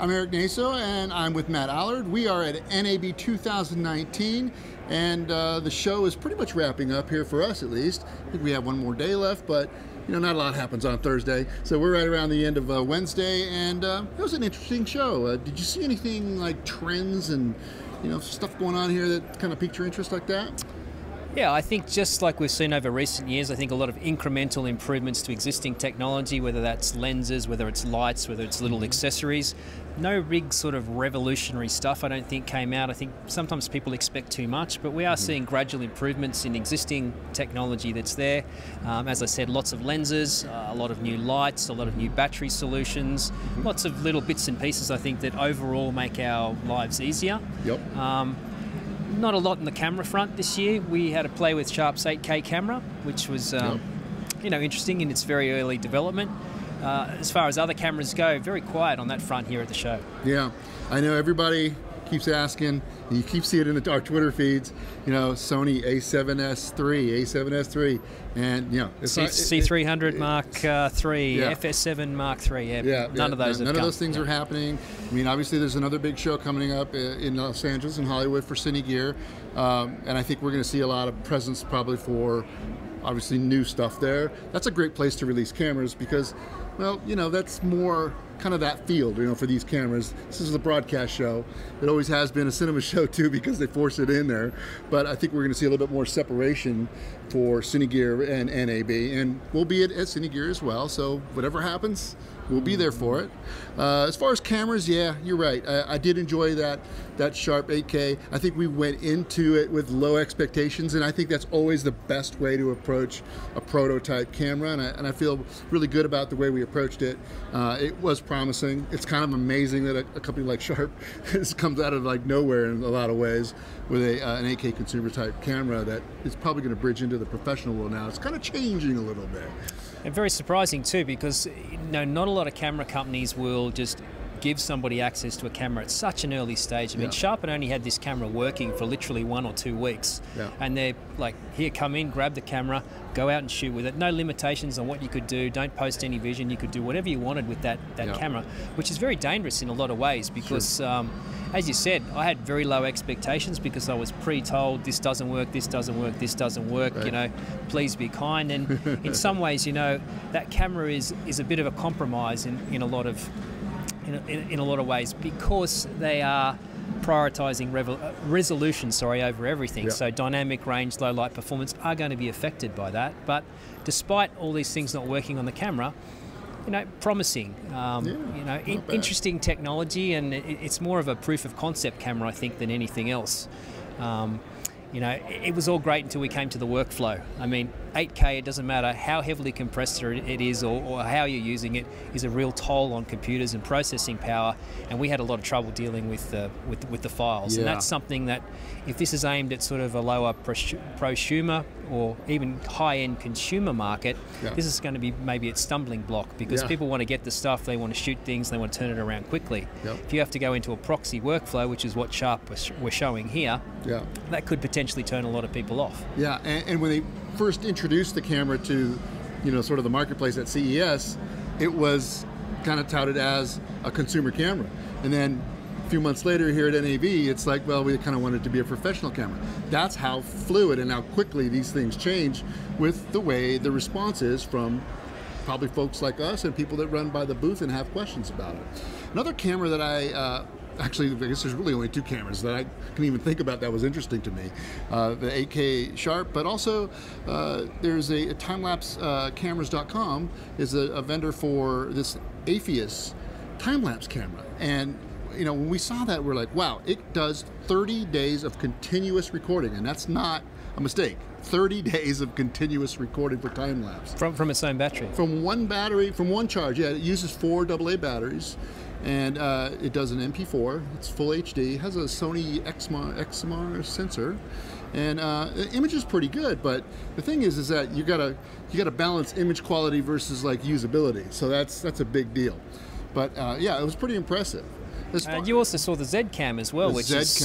I'm Erik Naso, and I'm with Matt Allard. We are at NAB 2019, and the show is pretty much wrapping up here for us, at least. I think we have one more day left, but you know, not a lot happens on Thursday, so we're right around the end of Wednesday, and it was an interesting show. Did you see anything like trends and stuff going on here that kind of piqued your interest like that? Yeah, I think just like we've seen over recent years, I think a lot of incremental improvements to existing technology, whether that's lenses, whether it's lights, whether it's little accessories. No big sort of revolutionary stuff I don't think came out. I think sometimes people expect too much, but we are seeing gradual improvements in existing technology that's there. As I said, lots of lenses, a lot of new lights, a lot of new battery solutions, lots of little bits and pieces I think that overall make our lives easier. Yep. Not a lot in the camera front this year. We had a play with Sharp's 8K camera, which was interesting in its very early development. As far as other cameras go, very quiet on that front here at the show. Yeah, I know everybody keeps asking, and you keep seeing it in our Twitter feeds, Sony A7S3, and it's C300 Mark III, yeah. FS7 Mark III, none of those None of those things are happening. I mean, obviously there's another big show coming up in Los Angeles and Hollywood for Cine Gear, and I think we're going to see a lot of presence probably for obviously new stuff there. That's a great place to release cameras because, well, that's more kind of that field, for these cameras. This is a broadcast show. It always has been a cinema show too because they force it in there. But I think we're going to see a little bit more separation for Cine Gear and NAB, and we'll be at Cine Gear as well. So whatever happens, we'll be there for it. As far as cameras, yeah, you're right. I did enjoy that Sharp 8K. I think we went into it with low expectations, and I think that's always the best way to approach a prototype camera, and I feel really good about the way we approached it. It was promising. It's kind of amazing that a company like Sharp comes out of like nowhere in a lot of ways with an 8K consumer type camera that is probably going to bridge into the professional world now. It's kind of changing a little bit. And very surprising too, because not a lot of camera companies will just give somebody access to a camera at such an early stage. I mean, Sharp had only had this camera working for literally 1 or 2 weeks, and they're like, here, come in, grab the camera, go out and shoot with it. No limitations on what you could do. Don't post any vision. You could do whatever you wanted with that camera, which is very dangerous in a lot of ways because, as you said, I had very low expectations because I was pre-told this doesn't work, this doesn't work, this doesn't work. Right. Please be kind. And in some ways, that camera is a bit of a compromise in a lot of ways because they are prioritizing resolution over everything. So dynamic range, low light performance are going to be affected by that. But despite all these things not working on the camera, promising, interesting technology, and it's more of a proof of concept camera, I think, than anything else. It was all great until we came to the workflow. I mean, 8K, it doesn't matter how heavily compressed it is or how you're using it, is a real toll on computers and processing power, and we had a lot of trouble dealing with the files. And that's something that, if this is aimed at sort of a lower prosumer or even high-end consumer market, this is going to be maybe a stumbling block because people want to get the stuff, they want to shoot things, they want to turn it around quickly. If you have to go into a proxy workflow, which is what Sharp we're showing here, that could potentially turn a lot of people off. Yeah, and when they first introduced the camera to, sort of the marketplace at CES, it was kind of touted as a consumer camera. And then a few months later here at NAB, it's like, well, we kind of wanted it to be a professional camera. That's how fluid and how quickly these things change with the way the response is from probably folks like us and people that run by the booth and have questions about it. Another camera that actually, I guess there's really only 2 cameras that I can even think about that was interesting to me. The 8K Sharp, but also there's a Time-Lapse cameras.com is a vendor for this Atheist time-lapse camera. And when we saw that, we're like, wow, it does 30 days of continuous recording, and that's not a mistake. 30 days of continuous recording for time-lapse. From its own battery? From one battery, from one charge. Yeah, it uses 4 AA batteries. And it does an MP4. It's full HD. It has a Sony XMR sensor, and the image is pretty good. But the thing is that you gotta balance image quality versus like usability. So that's a big deal. But yeah, it was pretty impressive. You also saw the Zed Cam as well, which is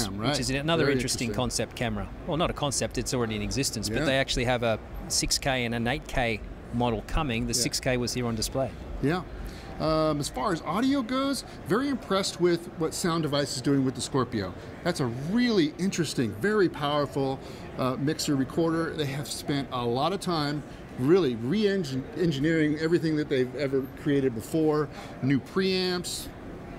another Very interesting concept camera. Well, not a concept; it's already in existence. But they actually have a 6K and an 8K model coming. The 6K was here on display. Yeah. As far as audio goes, very impressed with what Sound Device is doing with the Scorpio. That's a really interesting, very powerful mixer recorder. They have spent a lot of time really re-engineering everything that they've ever created before. New preamps,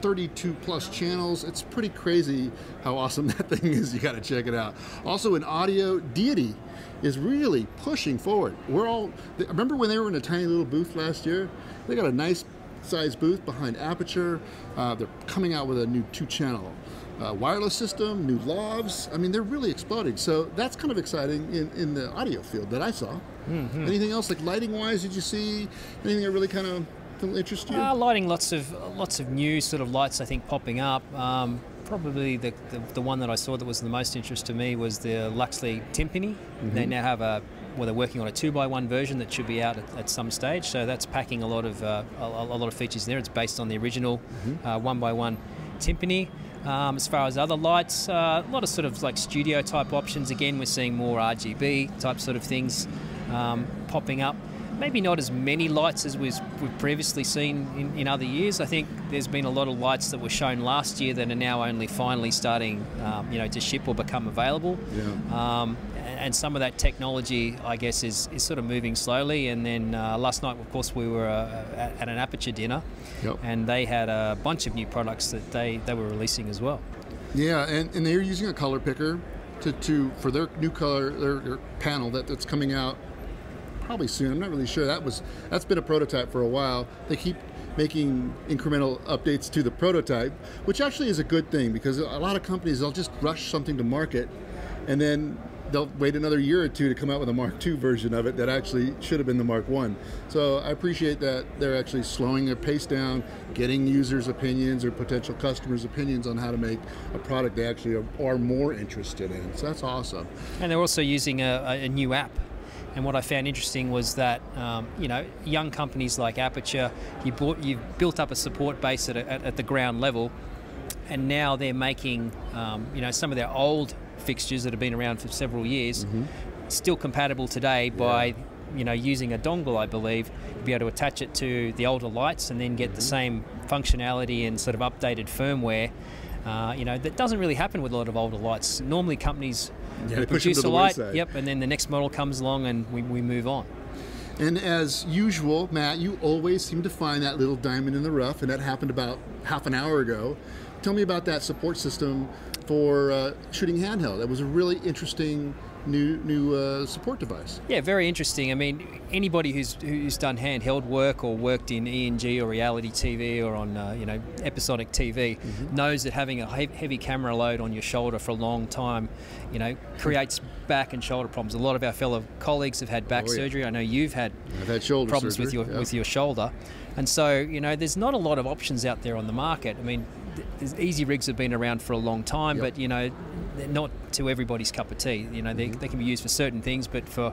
32 plus channels. It's pretty crazy how awesome that thing is. You got to check it out. Also in audio, Deity is really pushing forward. Remember when they were in a tiny little booth last year? They got a nice size booth behind Aperture. They're coming out with a new 2-channel wireless system, new lavs. I mean, they're really exploding. So that's kind of exciting in the audio field that I saw. Anything else, like lighting wise, did you see anything that really kind of interest you? Lighting, lots of new sort of lights I think popping up. Probably the one that I saw that was the most interest to me was the Luxley Timpani. They now have they're working on a 2x1 version that should be out at some stage. So that's packing a lot of features there. It's based on the original 1x1 Timpani. As far as other lights, a lot of sort of like studio type options. Again, we're seeing more RGB type sort of things popping up. Maybe not as many lights as we've previously seen in other years. I think there's been a lot of lights that were shown last year that are now only finally starting to ship or become available. And some of that technology, I guess, is sort of moving slowly. And then last night, of course, we were at an Aperture Dinner, and they had a bunch of new products that they were releasing as well. Yeah, and they're using a color picker for their new color, their panel that's coming out probably soon. I'm not really sure. That's been a prototype for a while. They keep making incremental updates to the prototype, which actually is a good thing, because a lot of companies, they'll just rush something to market and then they'll wait another year or two to come out with a Mark II version of it that actually should have been the Mark I. So I appreciate that they're actually slowing their pace down, getting users' opinions or potential customers' opinions on how to make a product they actually are more interested in. So that's awesome. And they're also using a new app. And what I found interesting was that, young companies like Aperture, you've built up a support base at the ground level, and now they're making, some of their old fixtures that have been around for several years still compatible today by, using a dongle, I believe, to be able to attach it to the older lights and then get the same functionality and sort of updated firmware. That doesn't really happen with a lot of older lights. Normally companies produce a light, and then the next model comes along and we move on. And as usual, Matt, you always seem to find that little diamond in the rough, and that happened about half an hour ago. Tell me about that support system for shooting handheld. That was a really interesting new support device. Yeah, very interesting. I mean, anybody who's done handheld work or worked in ENG or reality TV or on episodic TV knows that having a heavy camera load on your shoulder for a long time, creates back and shoulder problems. A lot of our fellow colleagues have had back surgery. I know I've had shoulder problems surgery, with your shoulder, and so there's not a lot of options out there on the market. I mean, easy rigs have been around for a long time, but they're not to everybody's cup of tea. They can be used for certain things, but for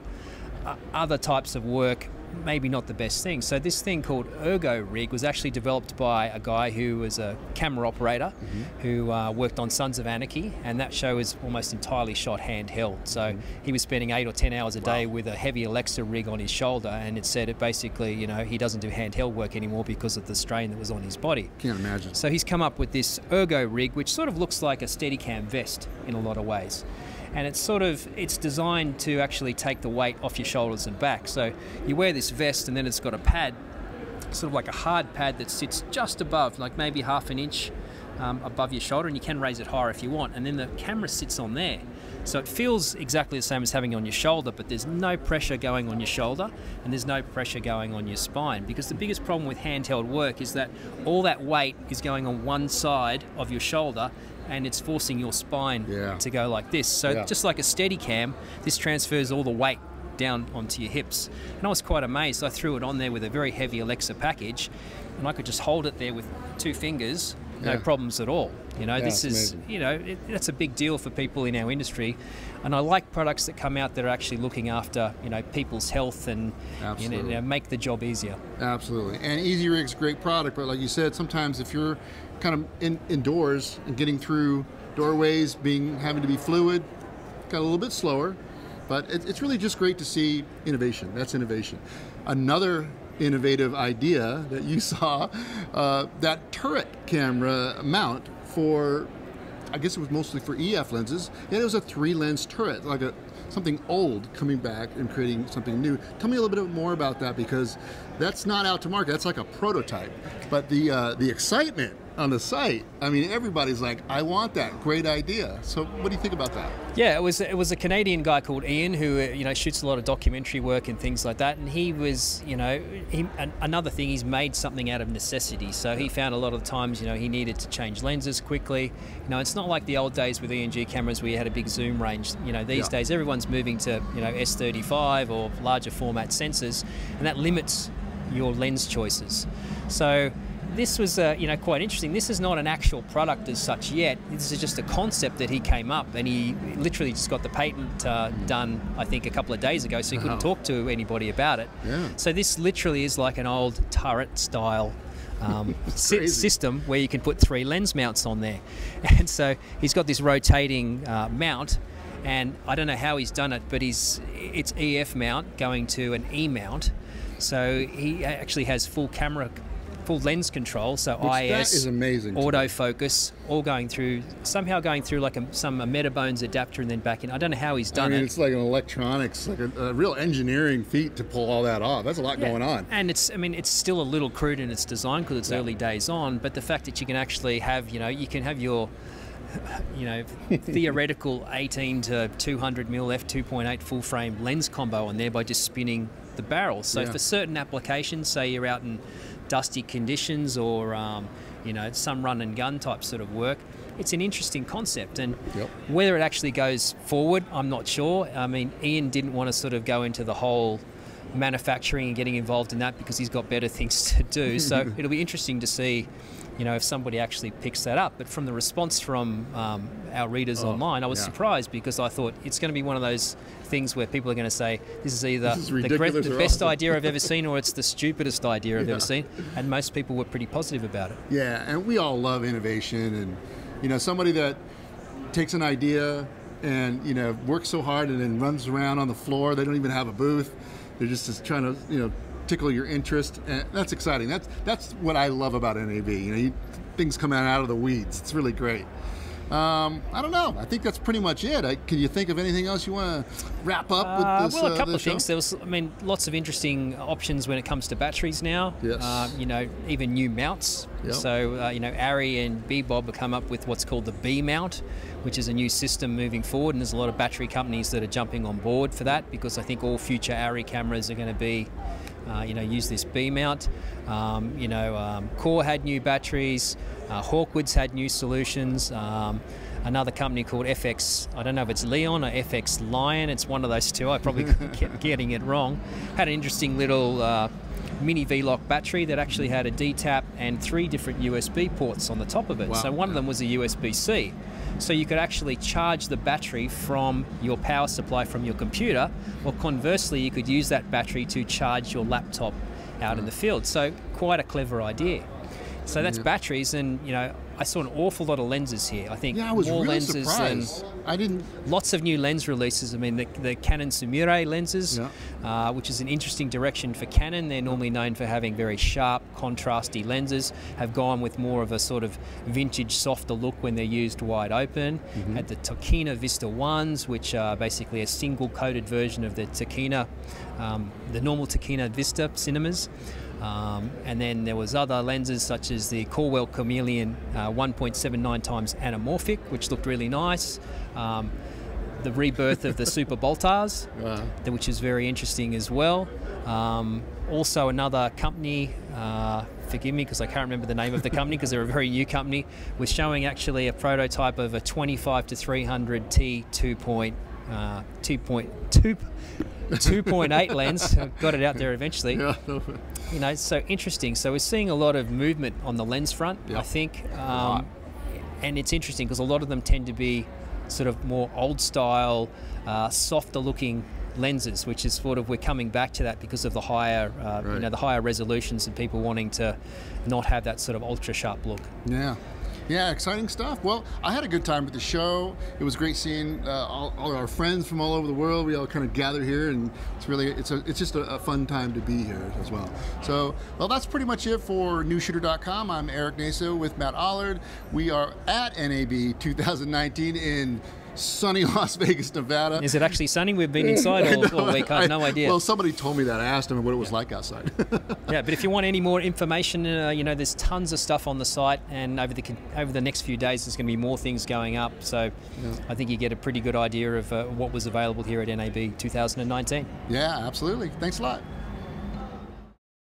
other types of work, maybe not the best thing. So this thing called Ergo Rig was actually developed by a guy who was a camera operator who worked on Sons of Anarchy, and that show is almost entirely shot handheld. So he was spending 8 or 10 hours a day with a heavy Alexa rig on his shoulder, and it said it basically, he doesn't do handheld work anymore because of the strain that was on his body. Can't imagine. So he's come up with this Ergo Rig, which sort of looks like a Steadicam vest in a lot of ways. And it's designed to actually take the weight off your shoulders and back. So you wear this vest, and then it's got a pad, sort of like a hard pad that sits just above, like maybe half an inch above your shoulder, and you can raise it higher if you want. And then the camera sits on there. So it feels exactly the same as having it on your shoulder, but there's no pressure going on your shoulder, and there's no pressure going on your spine. Because the biggest problem with handheld work is that all that weight is going on one side of your shoulder, and it's forcing your spine to go like this. So just like a Steadicam, this transfers all the weight down onto your hips. And I was quite amazed. I threw it on there with a very heavy Alexa package, and I could just hold it there with 2 fingers, no problems at all. This is, amazing. That's a big deal for people in our industry. And I like products that come out that are actually looking after, people's health and make the job easier. Absolutely. And Easy Rig's a great product, but like you said, sometimes if you're kind of indoors and getting through doorways, having to be fluid, got a little bit slower, but it's really just great to see innovation. That's innovation. Another innovative idea that you saw, that turret camera mount for, I guess it was mostly for EF lenses, and it was a 3-lens turret, like something old coming back and creating something new. Tell me a little bit more about that, because that's not out to market. That's like a prototype. But the excitement on the site, I mean, everybody's like, I want that. Great idea. So what do you think about that? Yeah, it was a Canadian guy called Ian who shoots a lot of documentary work and things like that, and he was another thing, he's made something out of necessity. So he found a lot of times he needed to change lenses quickly. It's not like the old days with ENG cameras where you had a big zoom range. These days everyone's moving to S35 or larger format sensors, and that limits your lens choices. So this was quite interesting. This is not an actual product as such yet. This is just a concept that he came up, and he literally just got the patent done, I think, a couple of days ago, so he couldn't talk to anybody about it. Yeah. So this literally is like an old turret style system where you can put 3 lens mounts on there. And so he's got this rotating mount, and I don't know how he's done it, but it's EF mount going to an E mount. So he actually has full lens control, so IS, that is amazing, autofocus, all somehow going through like some Metabones adapter and then back in. I don't know how he's done it. It's like an electronics, like a real engineering feat to pull all that off. That's a lot going on. And it's still a little crude in its design because it's early days on, but the fact that you can actually have, you can have your theoretical 18 to 200 mm f2.8 full frame lens combo on there by just spinning the barrel. So for certain applications, say you're out in dusty conditions or some run and gun type sort of work, it's an interesting concept. And whether it actually goes forward, I'm not sure. I mean, Ian didn't want to sort of go into the whole manufacturing and getting involved in that because he's got better things to do. So it'll be interesting to see if somebody actually picks that up. But from the response from our readers online, I was surprised, because I thought it's going to be one of those things where people are going to say, this is either the best idea I've ever seen, or it's the stupidest idea I've ever seen. And most people were pretty positive about it. Yeah, and we all love innovation, and somebody that takes an idea and works so hard and then runs around on the floor. They don't even have a booth. They're just trying to tickle your interest, and that's exciting. That's what I love about NAB. Things come out of the weeds. It's really great. I don't know. I think that's pretty much it. Can you think of anything else you want to wrap up with this? Well, a couple of show? things. There was, lots of interesting options when it comes to batteries now. Yes. Even new mounts. Yep. So, Ari and Bebob have come up with what's called the B mount, which is a new system moving forward, and there's a lot of battery companies that are jumping on board for that, because I think all future Ari cameras are going to be use this B mount. Core had new batteries. Hawkwood's had new solutions. Another company called FX, I don't know if it's Leon or FX Lion, it's one of those two. I probably kept getting it wrong. Had an interesting little mini V-Lock battery that actually had a D-tap and 3 different USB ports on the top of it. Wow. So one of them was a USB-C. So you could actually charge the battery from your power supply from your computer, or conversely, you could use that battery to charge your laptop out in the field. So quite a clever idea. So that's batteries, and I saw an awful lot of lenses here. I think I was more really lenses surprised. Lots of new lens releases. The Canon Sumire lenses, which is an interesting direction for Canon. They're normally known for having very sharp, contrasty lenses, have gone with more of a sort of vintage, softer look when they're used wide open. Had the Tokina Vista 1s, which are basically a single coated version of the Tokina, the normal Tokina Vista cinemas. And then there was other lenses such as the Corwell Chameleon 1.79 times anamorphic, which looked really nice. The rebirth of the Super Boltars, which is very interesting as well. Also another company, forgive me because I can't remember the name of the company because they're a very new company, was showing actually a prototype of a 25 to 300 T 2.8 lens. Got it out there eventually. So interesting. So we're seeing a lot of movement on the lens front, I think. And it's interesting because a lot of them tend to be sort of more old style, softer looking lenses, which is sort of, we're coming back to that because of the higher, the higher resolutions and people wanting to not have that sort of ultra sharp look. Yeah. Yeah, exciting stuff. Well, I had a good time with the show. It was great seeing all our friends from all over the world. We all kind of gather here, and it's just a fun time to be here as well. So, well, that's pretty much it for newshooter.com. I'm Erik Naso with Matt Allard. We are at NAB 2019 in sunny Las Vegas, Nevada. Is it actually sunny? We've been inside all week. I have no idea. Well, somebody told me that. I asked them what it was like outside. Yeah, but if you want any more information, there's tons of stuff on the site, and over the next few days, there's going to be more things going up. So I think you get a pretty good idea of what was available here at NAB 2019. Yeah, absolutely. Thanks a lot.